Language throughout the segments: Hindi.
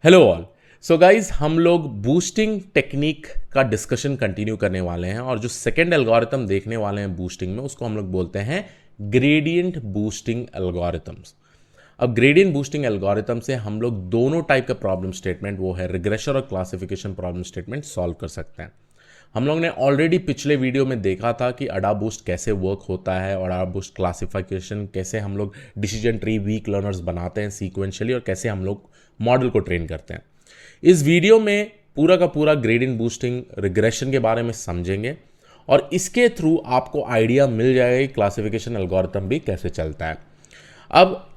Hello all. सो गाइज, हम लोग बूस्टिंग टेक्निक का डिस्कशन कंटिन्यू करने वाले हैं और जो सेकेंड एल्गोरिथम देखने वाले हैं बूस्टिंग में उसको हम लोग बोलते हैं ग्रेडियंट बूस्टिंग एल्गोरिथम्स। अब ग्रेडियंट बूस्टिंग एल्गोरिथम से हम लोग दोनों टाइप का प्रॉब्लम स्टेटमेंट, वो है रिग्रेशन और क्लासिफिकेशन प्रॉब्लम स्टेटमेंट, सॉल्व कर सकते हैं। हम लोग ने ऑलरेडी पिछले वीडियो में देखा था कि अडा बूस्ट कैसे वर्क होता है और अडा बूस्ट क्लासिफिकेशन कैसे हम लोग डिसीजन ट्री वीक लर्नर्स बनाते हैं सीक्वेंशियली और कैसे हम लोग मॉडल को ट्रेन करते हैं। इस वीडियो में पूरा का पूरा ग्रेडियंट बूस्टिंग रिग्रेशन के बारे में समझेंगे और इसके थ्रू आपको आइडिया मिल जाएगा कि क्लासिफिकेशन एल्गोरिथम भी कैसे चलता है। अब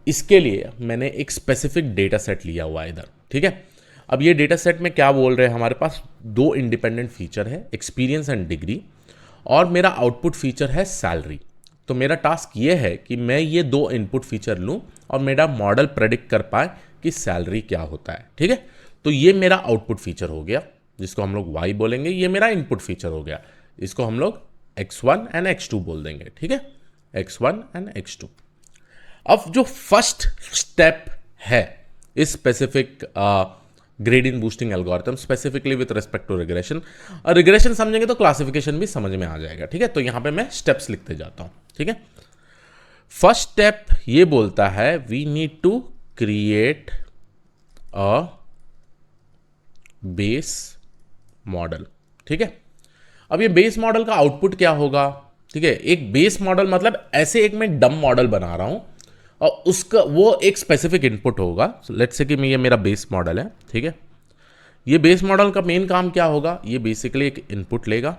इसके लिए मैंने एक स्पेसिफिक डेटा सेट लिया हुआ है इधर, ठीक है। अब ये डेटा सेट में क्या बोल रहे हैं, हमारे पास दो इंडिपेंडेंट फीचर है, एक्सपीरियंस एंड डिग्री, और मेरा आउटपुट फीचर है सैलरी। तो मेरा टास्क ये है कि मैं ये दो इनपुट फीचर लूं और मेरा मॉडल प्रेडिक्ट कर पाए कि सैलरी क्या होता है, ठीक है। तो ये मेरा आउटपुट फीचर हो गया जिसको हम लोग y बोलेंगे, ये मेरा इनपुट फीचर हो गया, इसको हम लोग x1 एंड x2 बोल देंगे, ठीक है, x1 एंड x2। अब जो फर्स्ट स्टेप है इस specific gradient boosting algorithm, specifically with respect to regression, और रिग्रेशन समझेंगे तो क्लासिफिकेशन भी समझ में आ जाएगा, ठीक है। तो यहां पे मैं स्टेप्स लिखते जाता हूं, ठीक है। फर्स्ट स्टेप ये बोलता है we need to create a base model, ठीक है। अब ये बेस मॉडल का आउटपुट क्या होगा, ठीक है। एक बेस मॉडल मतलब ऐसे एक मैं डम मॉडल बना रहा हूं और उसका वो एक स्पेसिफिक इनपुट होगा। लेट्स से कि ये मेरा बेस मॉडल है, ठीक है। ये बेस मॉडल का मेन काम क्या होगा, ये बेसिकली एक इनपुट लेगा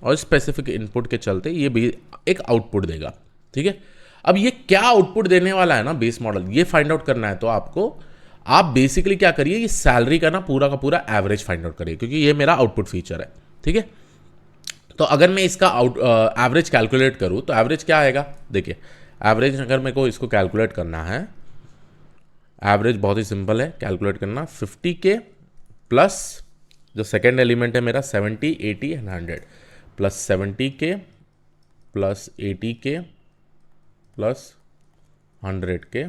और स्पेसिफिक इनपुट के चलते ये एक आउटपुट देगा, ठीक है। अब ये क्या आउटपुट देने वाला है ना बेस मॉडल, ये फाइंड आउट करना है तो आपको आप बेसिकली क्या करिए, ये सैलरी का ना पूरा का पूरा एवरेज फाइंड आउट करिए, क्योंकि ये मेरा आउटपुट फीचर है, ठीक है। तो अगर मैं इसका एवरेज कैलकुलेट करूं तो एवरेज क्या आएगा, देखिए एवरेज अगर मेरे को इसको कैलकुलेट करना है, एवरेज बहुत ही सिंपल है कैलकुलेट करना, 50K प्लस जो सेकेंड एलिमेंट है मेरा 70, 80 and 100 plus 70K plus 80K plus 100K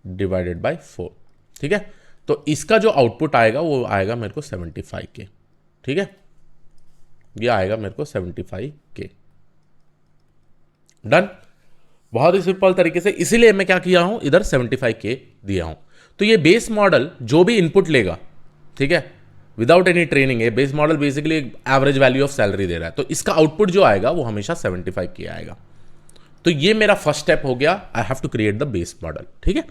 divided by 4, ठीक है। तो इसका जो आउटपुट आएगा वो आएगा मेरे को 75K, ठीक है। ये आएगा मेरे को 75K। डन, बहुत ही सिंपल तरीके से, इसीलिए मैं क्या किया हूं, इधर 75K दिया हूं। तो ये बेस मॉडल जो भी इनपुट लेगा, ठीक है, विदाउट एनी ट्रेनिंग, है base model basically average value of salary दे रहा है, तो इसका आउटपुट जो आएगा वो हमेशा 75K आएगा। तो ये मेरा फर्स्ट स्टेप हो गया, I have to create the base model, ठीक है।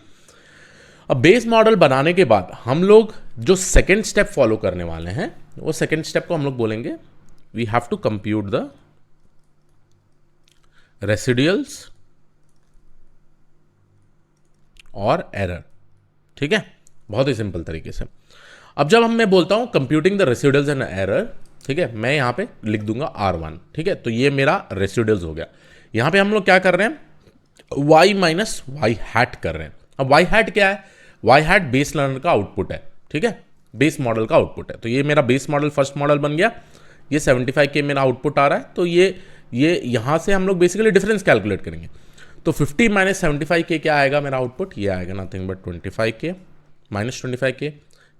अब बेस मॉडल बनाने के बाद हम लोग जो सेकेंड स्टेप फॉलो करने वाले हैं, वो सेकेंड स्टेप को हम लोग बोलेंगे we have to compute the residuals और एरर, ठीक है, बहुत ही सिंपल तरीके से। अब जब मैं बोलता हूं computing the residuals and error, ठीक है, मैं यहां पे लिख दूंगा R1, ठीक है। तो ये मेरा रेसिडुअल्स हो गया। यहां पे हम लोग क्या कर रहे हैं, y माइनस वाई हैट कर रहे हैं। अब वाई हैट क्या है, वाई हैट बेस लर्नर का आउटपुट है, ठीक है, बेस मॉडल का आउटपुट है। तो ये मेरा बेस मॉडल फर्स्ट मॉडल बन गया, ये 75K मेरा आउटपुट आ रहा है। तो ये यहां से हम लोग बेसिकली डिफरेंस कैलकुलेट करेंगे। तो 50 माइनस 75K क्या आएगा मेरा आउटपुट, ये आएगा nothing but 25K minus 25K,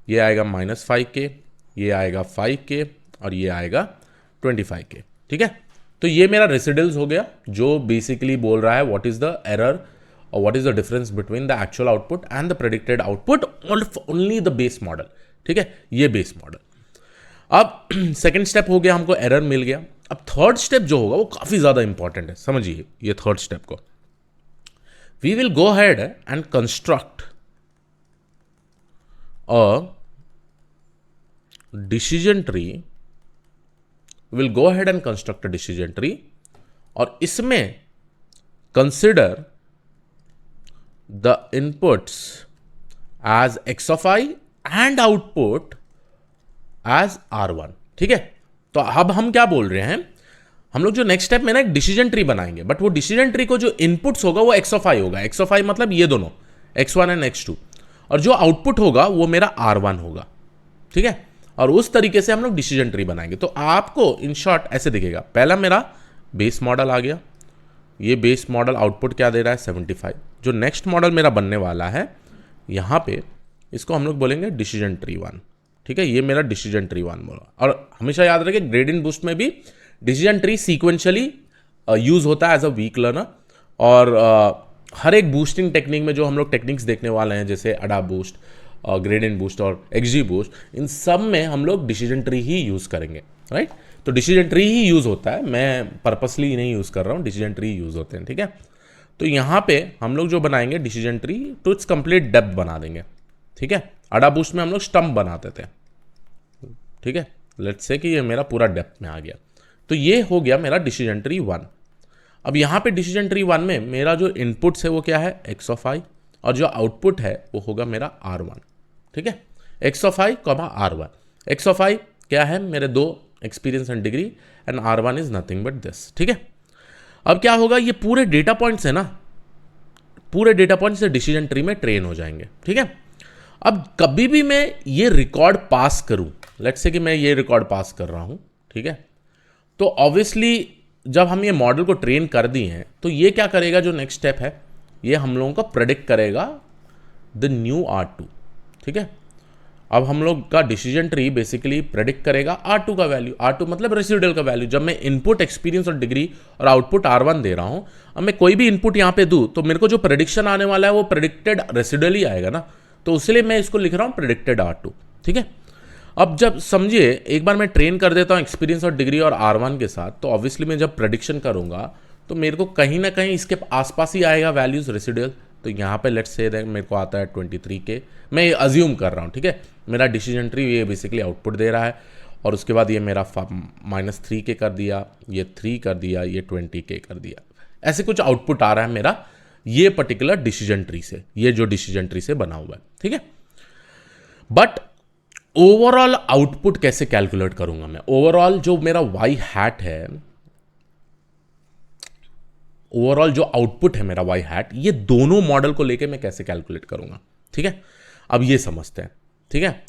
ये आएगा माइनस 5K, ये आएगा 5K और ये आएगा 25K, ठीक है। तो ये मेरा रेसिडुअल्स हो गया जो बेसिकली बोल रहा है व्हाट इज द एरर और what is the difference between the actual output and the predicted output only the base model, ठीक है, ये बेस मॉडल। अब सेकेंड स्टेप हो गया, हमको एरर मिल गया। अब थर्ड स्टेप जो होगा वो काफी ज्यादा इंपॉर्टेंट है, समझिए ये थर्ड स्टेप को। We will go ahead and construct a decision tree. We will go ahead and construct a decision tree और इसमें consider the inputs as x of I and output as R1, ठीक है। तो अब हम क्या बोल रहे हैं, हम लोग जो नेक्स्ट स्टेप में ना एक डिसीजन ट्री बनाएंगे, बट वो डिसीजन ट्री को जो इनपुट्स होगा वो x of I होगा। x of I मतलब ये दोनों x1 एंड x2, और जो आउटपुट होगा वो मेरा R1 होगा, ठीक है। और उस तरीके से हम लोग डिसीजन ट्री बनाएंगे। तो आपको इन शॉर्ट ऐसे दिखेगा, पहला मेरा बेस मॉडल आ गया, ये बेस मॉडल आउटपुट क्या दे रहा है 75। जो नेक्स्ट मॉडल मेरा बनने वाला है, यहां पे इसको हम लोग बोलेंगे डिसीजन ट्री 1। ठीक है, ये मेरा डिसीजन ट्री 1 बोला। और हमेशा याद रखें ग्रेडियंट बूस्ट में भी डिसीजन ट्री सीक्वेंशियली यूज होता है एज अ वीक लर्नर। और हर एक बूस्टिंग टेक्निक में जो हम लोग टेक्निक्स देखने वाले हैं, जैसे अडा बूस्ट, ग्रेडियंट बूस्ट और एक्सजी बूस्ट, इन सब में हम लोग डिसीजन ट्री ही यूज करेंगे, राइट। तो डिसीजन ट्री ही यूज होता है, मैं पर्पसली नहीं यूज कर रहा हूँ, डिसीजन ट्री यूज होते हैं। ठीक है, तो यहाँ पे हम लोग जो बनाएंगे decision tree to its complete depth बना देंगे। ठीक है, अडा बूस्ट में हम लोग स्टम्प बनाते थे। ठीक है, लेट्स से कि ये मेरा पूरा डेप्थ में आ गया। तो ये हो गया मेरा डिसीजन ट्री 1। अब यहाँ पे डिसीजन ट्री 1 में मेरा जो इनपुट्स है वो क्या है, एक्स ऑफ आई, और जो आउटपुट है वो होगा मेरा R1। ठीक है, x of i R1। X of i क्या है, मेरे 2 experience and degree, and R1 is nothing but this. ठीक है, अब क्या होगा, ये पूरे डेटा पॉइंट्स है ना, पूरे डेटा पॉइंट्स से डिसीजन ट्री में ट्रेन हो जाएंगे। ठीक है, अब कभी भी मैं ये रिकॉर्ड पास करूं, लेट्स से कि मैं ये रिकॉर्ड पास कर रहा हूं, ठीक है, तो ऑब्वियसली जब हम ये मॉडल को ट्रेन कर दिए हैं तो ये क्या करेगा, जो नेक्स्ट स्टेप है ये हम लोगों का प्रेडिक्ट करेगा द न्यू R2। ठीक है, अब हम लोग का डिसीजन ट्री बेसिकली प्रेडिक्ट करेगा R2 का वैल्यू। R2 मतलब रेसिडुअल का वैल्यू। जब मैं इनपुट एक्सपीरियंस और डिग्री और आउटपुट R1 दे रहा हूं, अब मैं कोई भी इनपुट यहां पे दूं तो मेरे को जो प्रेडिक्शन आने वाला है वो प्रेडिक्टेड रेसिडुअल ही आएगा ना, तो उसलिए मैं इसको लिख रहा हूं प्रेडिक्टेड R2। ठीक है, अब जब समझिए एक बार मैं ट्रेन कर देता हूं एक्सपीरियंस और डिग्री और R1 के साथ, तो ऑब्वियसली मैं जब प्रेडिक्शन करूंगा तो मेरे को कहीं ना कहीं इसके आसपास ही आएगा वैल्यूज रेसिडुअल। तो यहाँ पे लेट्स से मेरे को आता है 23 के, मैं ये अज्यूम कर रहा हूँ। ठीक है, मेरा डिसीजन ट्री ये बेसिकली आउटपुट दे रहा है, और उसके बाद ये मेरा -3 के कर दिया, ये 3 कर दिया, ये 20 के कर दिया, ऐसे कुछ आउटपुट आ रहा है मेरा ये पर्टिकुलर डिसीजन ट्री से, ये जो डिसीजन ट्री से बना हुआ है। ठीक है, बट ओवरऑल आउटपुट कैसे कैलकुलेट करूंगा मैं, ओवरऑल जो मेरा वाई हैट है, ओवरऑल जो आउटपुट है मेरा वाई हैट, ये दोनों मॉडल को लेके मैं कैसे कैलकुलेट करूंगा। ठीक है, अब ये समझते हैं। ठीक है,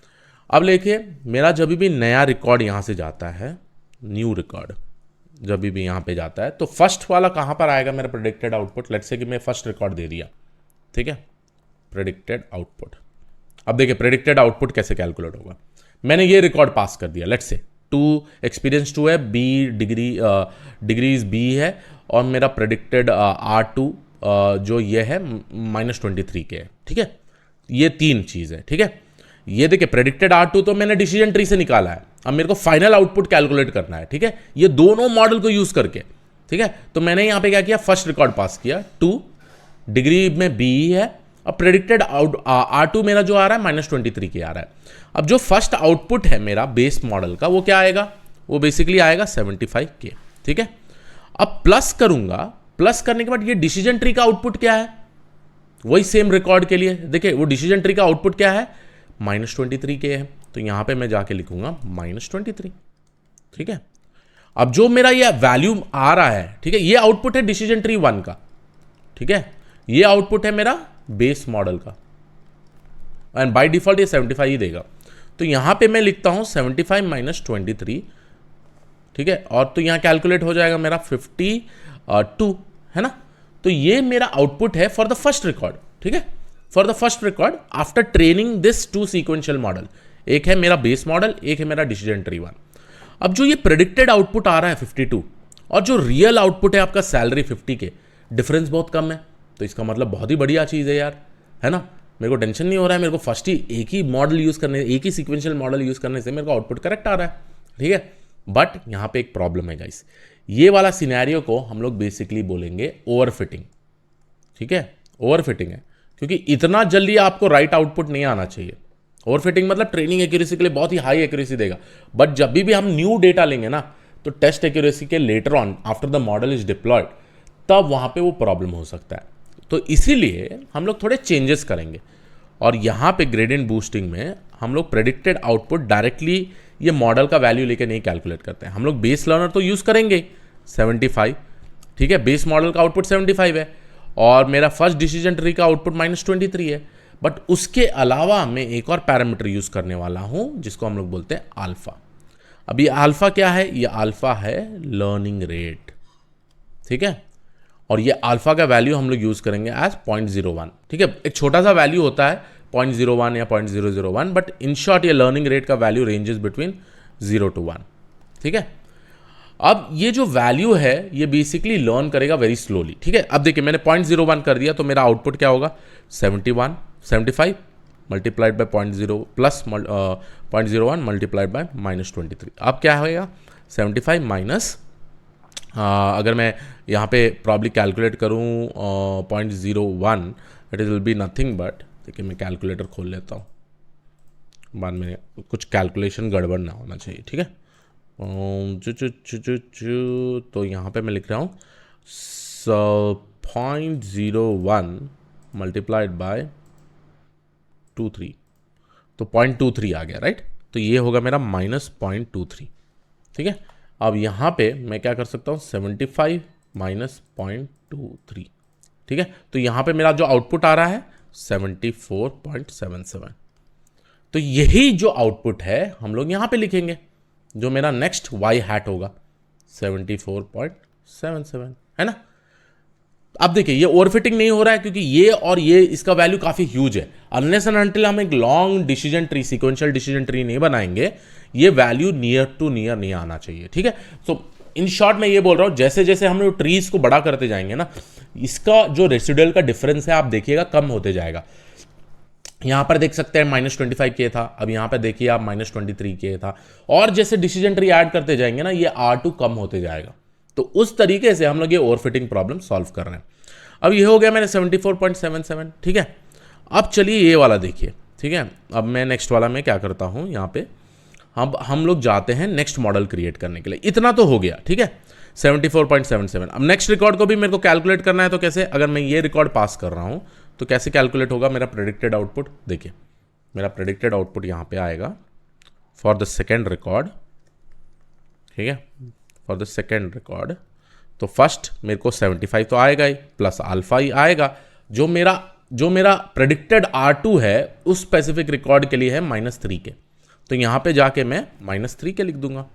अब लेके मेरा जब भी नया रिकॉर्ड यहां से जाता है, न्यू रिकॉर्ड जब भी यहां पे जाता है, तो फर्स्ट वाला कहां पर आएगा मेरा प्रेडिक्टेड आउटपुट। लेट्स से कि मैं फर्स्ट रिकॉर्ड दे दिया। ठीक है, प्रेडिक्टेड आउटपुट। अब देखिए प्रेडिक्टेड आउटपुट कैसे कैलकुलेट होगा। मैंने ये रिकॉर्ड पास कर दिया, लेट्स से 2 एक्सपीरियंस 2 है, बी डिग्रीज बी है, और मेरा प्रेडिक्टेड R2 जो ये है -23 के है। ठीक है, ये 3 चीज़ है। ठीक है, ये देखिए प्रेडिक्टेड R2 तो मैंने डिसीजन ट्री से निकाला है, अब मेरे को फाइनल आउटपुट कैलकुलेट करना है। ठीक है, ये दोनों मॉडल को यूज करके। ठीक है, तो मैंने यहाँ पे क्या किया, फर्स्ट रिकॉर्ड पास किया 2, डिग्री में B है, अब प्रेडिक्टेड R2 मेरा जो आ रहा है -23 के आ रहा है। अब जो फर्स्ट आउटपुट है मेरा बेस मॉडल का वो क्या आएगा, वो बेसिकली आएगा 75 के। ठीक है, अब प्लस करूंगा, प्लस करने के बाद ये डिसीजन ट्री का आउटपुट क्या है, वही सेम रिकॉर्ड के लिए देखिए वो डिसीजन ट्री का आउटपुट क्या है, -23 के है, तो यहां पे मैं जाके लिखूंगा -23। ठीक है, अब जो मेरा ये वैल्यू आ रहा है, ठीक है, ये आउटपुट है डिसीजन ट्री 1 का। ठीक है, ये आउटपुट है मेरा बेस मॉडल का, एंड बाय डिफॉल्ट ये 75 ही देगा। तो यहां पे मैं लिखता हूं 75 - 23। ठीक है, और तो यहां कैलकुलेट हो जाएगा मेरा 52, है ना। तो ये मेरा आउटपुट है फॉर द फर्स्ट रिकॉर्ड। ठीक है, for the first record after training this 2 sequential model, एक है मेरा बेस मॉडल, एक है मेरा डिसीजन ट्री 1। अब जो ये प्रेडिक्टेड आउटपुट आ रहा है 52, और जो रियल आउटपुट है आपका सैलरी 50 के, डिफरेंस बहुत कम है, तो इसका मतलब बहुत ही बढ़िया चीज़ है यार, है ना। मेरे को टेंशन नहीं हो रहा है, मेरे को फर्स्ट ही एक ही मॉडल यूज़ करने, एक ही सीक्वेंशियल मॉडल यूज़ करने से मेरे को आउटपुट करेक्ट आ रहा है। ठीक है, बट यहाँ पे एक प्रॉब्लम है गाइस, ये वाला सिनेरियो को हम लोग बेसिकली बोलेंगे ओवरफिटिंग। ठीक है, ओवरफिटिंग है, क्योंकि इतना जल्दी आपको राइट आउटपुट नहीं आना चाहिए। ओवरफिटिंग मतलब ट्रेनिंग एक्यूरेसी के लिए बहुत ही हाई एक्यूरेसी देगा, बट जब भी हम न्यू डेटा लेंगे ना, तो टेस्ट एक्यूरेसी के later on after the model is deployed, तब वहां पे वो प्रॉब्लम हो सकता है। तो इसीलिए हम लोग थोड़े चेंजेस करेंगे, और यहाँ पे ग्रेडियंट बूस्टिंग में हम लोग प्रेडिक्टेड आउटपुट डायरेक्टली ये मॉडल का वैल्यू लेके नहीं कैलकुलेट करते हैं। हम लोग बेस लर्नर तो यूज़ करेंगे 75। ठीक है, बेस मॉडल का आउटपुट 75 है, और मेरा फर्स्ट डिसीजन ट्री का आउटपुट -23 है, बट उसके अलावा मैं एक और पैरामीटर यूज़ करने वाला हूँ जिसको हम लोग बोलते हैं अल्फ़ा। अब ये अल्फ़ा क्या है, ये अल्फ़ा है लर्निंग रेट। ठीक है, और ये अल्फ़ा का वैल्यू हम लोग यूज़ करेंगे एज 0.01। ठीक है, एक छोटा सा वैल्यू होता है 0.01 या 0.001, बट इन शॉर्ट ये लर्निंग रेट का वैल्यू रेंजेस बिटवीन 0 to 1। ठीक है, अब ये जो वैल्यू है ये बेसिकली लर्न करेगा वेरी स्लोली। ठीक है, अब देखिए मैंने 0.01 कर दिया तो मेरा आउटपुट क्या होगा, 75 multiplied by 0.0 plus 0.01 multiplied by -23। अब क्या होएगा 75 माइनस, अगर मैं यहाँ पे प्रॉब्ली कैलकुलेट करूँ 0.01, it will be nothing but, देखिए मैं कैलकुलेटर खोल लेता हूँ, बाद में कुछ कैलकुलेशन गड़बड़ ना होना चाहिए। ठीक है, तो यहाँ पे मैं लिख रहा हूँ 0.01 मल्टीप्लाइड बाय 23, तो 0.23 आ गया, राइट। तो ये होगा मेरा -0.23। ठीक है, अब यहाँ पे मैं क्या कर सकता हूँ 75 माइनस 0.23। ठीक है, तो यहाँ पे मेरा जो आउटपुट आ रहा है 74.77। तो यही जो आउटपुट है हम लोग यहाँ पे लिखेंगे, जो मेरा नेक्स्ट y हैट होगा 74.77, है ना। अब देखिए ये ओवरफिटिंग नहीं हो रहा है क्योंकि ये और ये इसका वैल्यू काफी ह्यूज है। अनलेस एंड अनटिल हम एक long decision tree, sequential decision tree नहीं बनाएंगे, ये वैल्यू नियर टू नियर नहीं आना चाहिए। ठीक है, सो इन शॉर्ट मैं ये बोल रहा हूं, जैसे जैसे हम लोग ट्रीज को बड़ा करते जाएंगे ना, इसका जो रेसिडुअल का डिफरेंस है आप देखिएगा कम होते जाएगा। यहां पर देख सकते हैं -25 के था, अब यहां पर देखिए आप -23 के था, और जैसे डिसीजन ट्री ऐड करते जाएंगे ना ये R2 कम होते जाएगा। तो उस तरीके से हम लोग ये ओवरफिटिंग प्रॉब्लम सॉल्व कर रहे हैं। अब ये हो गया मैंने 74.77। ठीक है, अब चलिए ये वाला देखिए। ठीक है, अब मैं नेक्स्ट वाला में क्या करता हूं, यहाँ पे हम लोग जाते हैं नेक्स्ट मॉडल क्रिएट करने के लिए। इतना तो हो गया, ठीक है, 74.77। अब नेक्स्ट रिकॉर्ड को भी मेरे को कैलकुलेट करना है, तो कैसे, अगर मैं ये रिकॉर्ड पास कर रहा हूं तो कैसे कैलकुलेट होगा मेरा प्रेडिक्टेड आउटपुट। देखिए मेरा प्रेडिक्टेड आउटपुट यहाँ पे आएगा फॉर द सेकेंड रिकॉर्ड। ठीक है, फॉर द सेकेंड रिकॉर्ड तो फर्स्ट मेरे को 75 तो आएगा ही, प्लस अल्फा ही आएगा। जो मेरा प्रेडिक्टेड R2 है उस स्पेसिफिक रिकॉर्ड के लिए है -3 के, तो यहां पे जाके मैं -3 के लिख दूंगा।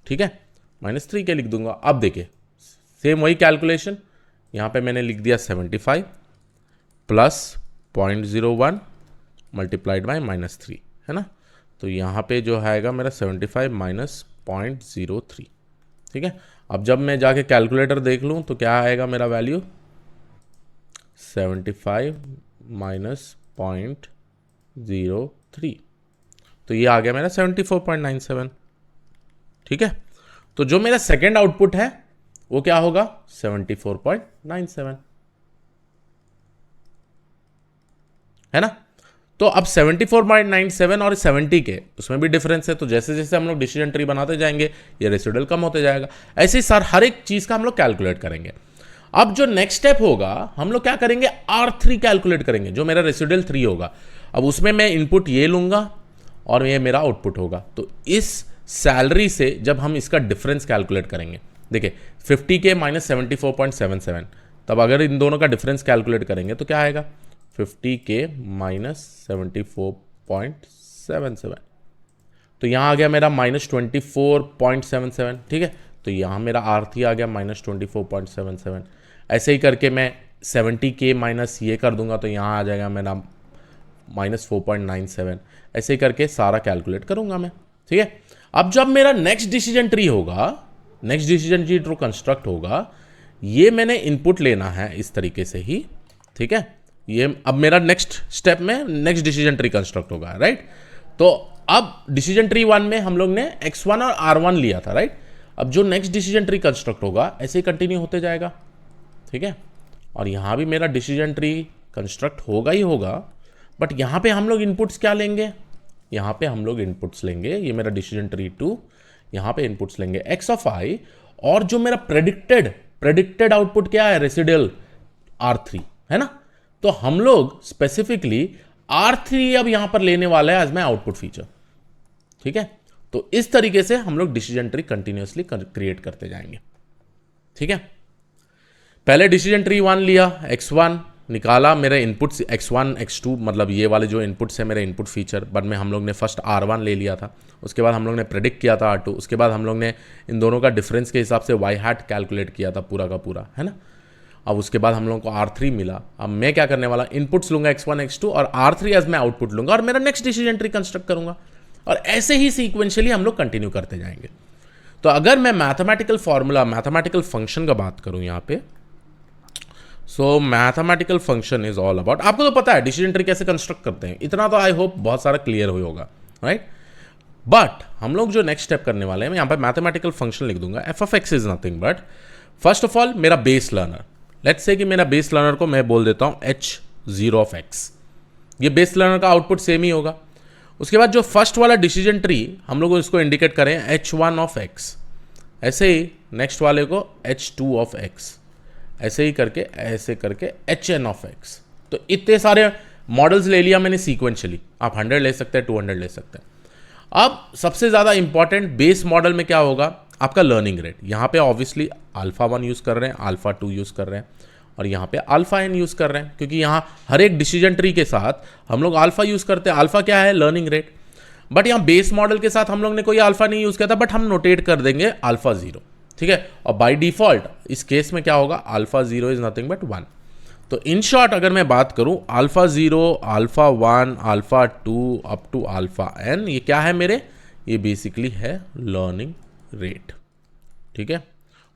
ठीक है, -3 के लिख दूंगा। अब देखिए सेम वही कैलकुलेशन, यहां पे मैंने लिख दिया 75 प्लस 0.01 मल्टीप्लाइड बाय -3, है ना। तो यहां पे जो आएगा मेरा 75 माइनस 0.03। ठीक है, अब जब मैं जाके कैलकुलेटर देख लूं तो क्या आएगा मेरा वैल्यू, 75 माइनस 0.03, तो ये आ गया मेरा 74.97। ठीक है, तो जो मेरा सेकेंड आउटपुट है वो क्या होगा 74.97, है ना। तो अब 74.97 और 70 के उसमें भी डिफरेंस है, तो जैसे जैसे हम लोग डिसीजन ट्री बनाते जाएंगे ये रेसिडुअल कम होते जाएगा। ऐसे ही सर हर एक चीज का हम लोग कैलकुलेट करेंगे। अब जो नेक्स्ट स्टेप होगा हम लोग क्या करेंगे, R3 कैलकुलेट करेंगे, जो मेरा रेसिडुअल 3 होगा। अब उसमें मैं इनपुट ये लूंगा और ये मेरा आउटपुट होगा। तो इस सैलरी से जब हम इसका डिफरेंस कैलकुलेट करेंगे, देखिए 50 के माइनस 74.77, तब अगर इन दोनों का डिफरेंस कैलकुलेट करेंगे तो क्या आएगा 50 के माइनस 74.77, तो यहां आ गया मेरा -24.77। ठीक है, तो यहां मेरा R3 आ गया -24.77। ऐसे ही करके मैं 70 के माइनस ये कर दूंगा तो यहां आ जाएगा मेरा -4.97। ऐसे ही करके सारा कैलकुलेट करूंगा मैं। ठीक है, अब जब मेरा नेक्स्ट डिसीजन ट्री होगा, नेक्स्ट डिसीजन ट्री जो कंस्ट्रक्ट होगा, ये मैंने इनपुट लेना है इस तरीके से ही। ठीक है, ये अब मेरा नेक्स्ट स्टेप में नेक्स्ट डिसीजन ट्री कंस्ट्रक्ट होगा, राइट। तो अब डिसीजन ट्री 1 में हम लोग ने X1 और R1 लिया था, राइट। अब जो नेक्स्ट डिसीजन ट्री कंस्ट्रक्ट होगा ऐसे ही कंटिन्यू होते जाएगा। ठीक है, और यहां भी मेरा डिसीजन ट्री कंस्ट्रक्ट होगा ही होगा, बट यहां पे हम लोग इनपुट्स क्या लेंगे, यहां पे हम लोग इनपुट्स लेंगे, ये मेरा डिसीजन ट्री 2, यहां पे इनपुट्स लेंगे x ऑफ i, और जो मेरा प्रेडिक्टेड आउटपुट क्या है रेसिडुअल R3, है ना। तो हम लोग स्पेसिफिकली R3 अब यहां पर लेने वाला है एज माय आउटपुट फीचर। ठीक है, तो इस तरीके से हम लोग डिसीजन ट्री कंटिन्यूअसली क्रिएट करते जाएंगे। ठीक है, पहले डिसीजन ट्री 1 लिया, X1 निकाला, मेरे इनपुट्स X1 X2 मतलब ये वाले जो इनपुट्स है मेरे इनपुट फीचर, बाद में हम लोग ने फर्स्ट R1 ले लिया था, उसके बाद हम लोग ने प्रेडिक्ट किया था R2, उसके बाद हम लोग ने इन दोनों का डिफरेंस के हिसाब से y हैट कैलकुलेट किया था पूरा का पूरा, है ना। अब उसके बाद हम लोगों को R3 मिला। अब मैं क्या करने वाला, इनपुट्स लूंगा x1 x2 और R3 एज मैं आउटपुट लूंगा और मेरा नेक्स्ट डिसीजन ट्री कंस्ट्रक्ट करूंगा और ऐसे ही सीक्वेंशियली हम लोग कंटिन्यू करते जाएंगे। तो अगर मैं मैथमेटिकल फॉर्मूला, मैथमेटिकल फंक्शन का बात करूं यहाँ पे, सो mathematical function is all about, आपको तो पता है डिसीजन ट्री कैसे कंस्ट्रक्ट करते हैं, इतना तो आई होप बहुत सारा क्लियर होगा, राइट। बट हम लोग जो नेक्स्ट स्टेप करने वाले हैं, मैं यहाँ पे मैथमेटिकल फंक्शन लिख दूंगा। F of x is nothing but first of all मेरा बेस लर्नर, लेट्स से कि मेरा बेस लर्नर को मैं बोल देता हूँ h0 ऑफ x। ये बेस लर्नर का आउटपुट सेम ही होगा। उसके बाद जो फर्स्ट वाला डिसीजन ट्री हम लोग इसको इंडिकेट करें h1 ऑफ x, ऐसे ही नेक्स्ट वाले को h2 ऑफ x, ऐसे ही करके ऐसे करके hn ऑफ x। तो इतने सारे मॉडल्स ले लिया मैंने सीक्वेंशियली, आप 100 ले सकते हैं, 200 ले सकते हैं। अब सबसे ज़्यादा इंपॉर्टेंट बेस मॉडल में क्या होगा, आपका लर्निंग रेट। यहाँ पे ऑब्वियसली अल्फा 1 यूज़ कर रहे हैं, अल्फा 2 यूज़ कर रहे हैं और यहाँ पे अल्फा n यूज़ कर रहे हैं, क्योंकि यहाँ हर एक डिसीजन ट्री के साथ हम लोग अल्फा यूज़ करते हैं। अल्फा क्या है, लर्निंग रेट। बट यहाँ बेस मॉडल के साथ हम लोग ने कोई अल्फा नहीं यूज़ किया था, बट हम नोटेट कर देंगे अल्फा 0, ठीक है। और बाई डिफॉल्ट इस केस में क्या होगा, अल्फा 0 इज नथिंग बट 1। तो इन शॉर्ट अगर मैं बात करूं, alpha 0, alpha 1, alpha 2 up to alpha n, ये क्या है मेरे, ये बेसिकली है लर्निंग रेट, ठीक है।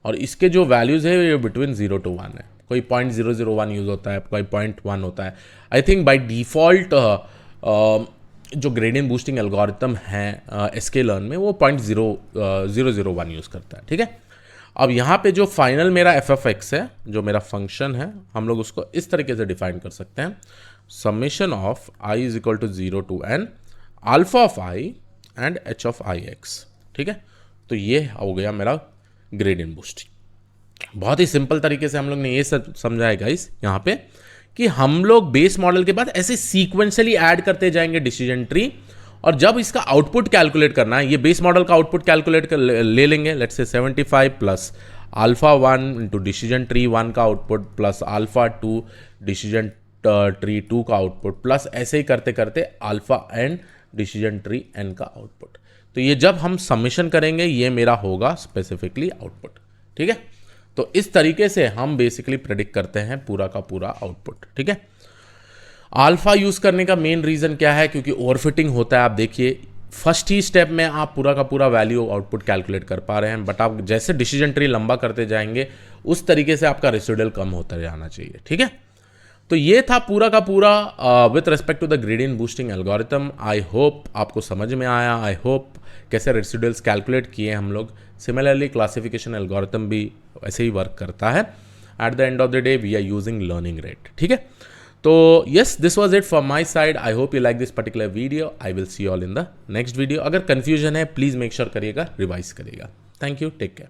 और इसके जो वैल्यूज है ये बिटवीन 0 to 1 है। कोई 0.001 यूज होता है, कोई 0.1 होता है। आई थिंक बाय डिफॉल्ट जो ग्रेडियंट बूस्टिंग एल्गोरिथम है sklearn में वो 0.001 यूज करता है, ठीक है। अब यहाँ पे जो फाइनल मेरा एफ ऑफ एक्स है, जो मेरा फंक्शन है, हम लोग उसको इस तरीके से डिफाइन कर सकते हैं, summation of i is equal to 0 to n alpha of i and h of i x, ठीक है। तो ये हो गया मेरा ग्रेडियंट बूस्टिंग। बहुत ही सिंपल तरीके से हम लोग ने ये सब समझा है गाइस यहाँ पे, कि हम लोग बेस मॉडल के बाद ऐसे सीक्वेंशियली ऐड करते जाएंगे डिसीजन ट्री, और जब इसका आउटपुट कैलकुलेट करना है, ये बेस मॉडल का आउटपुट कैलकुलेट कर ले लेंगे, let's say 75 plus alpha 1 into decision tree 1 का output plus alpha 2 decision tree 2 का आउटपुट प्लस ऐसे ही करते करते alpha N decision tree N का आउटपुट। तो ये जब हम समेशन करेंगे ये मेरा होगा स्पेसिफिकली आउटपुट, ठीक है। तो इस तरीके से हम बेसिकली प्रेडिक्ट करते हैं पूरा का पूरा आउटपुट, ठीक है। अल्फा यूज करने का मेन रीजन क्या है, क्योंकि ओवरफिटिंग होता है। आप देखिए फर्स्ट ही स्टेप में आप पूरा का पूरा वैल्यू आउटपुट कैलकुलेट कर पा रहे हैं, बट आप जैसे डिसीजन ट्री लंबा करते जाएंगे उस तरीके से आपका रेसिडुअल कम होता जाना चाहिए, ठीक है। तो ये था पूरा का पूरा with respect to the gradient boosting algorithm. I hope आपको समझ में आया। आई होप कैसे रेसिडुअल्स कैलकुलेट किए हम लोग। सिमिलरली क्लासिफिकेशन एल्गोरिथम भी ऐसे ही वर्क करता है। At the end of the day we are using learning rate, ठीक है। तो yes, this was it from my side. I hope you like this particular video. I will see all in the next video. अगर कन्फ्यूजन है प्लीज मेक श्योर करिएगा, रिवाइज करिएगा। Thank you, take care.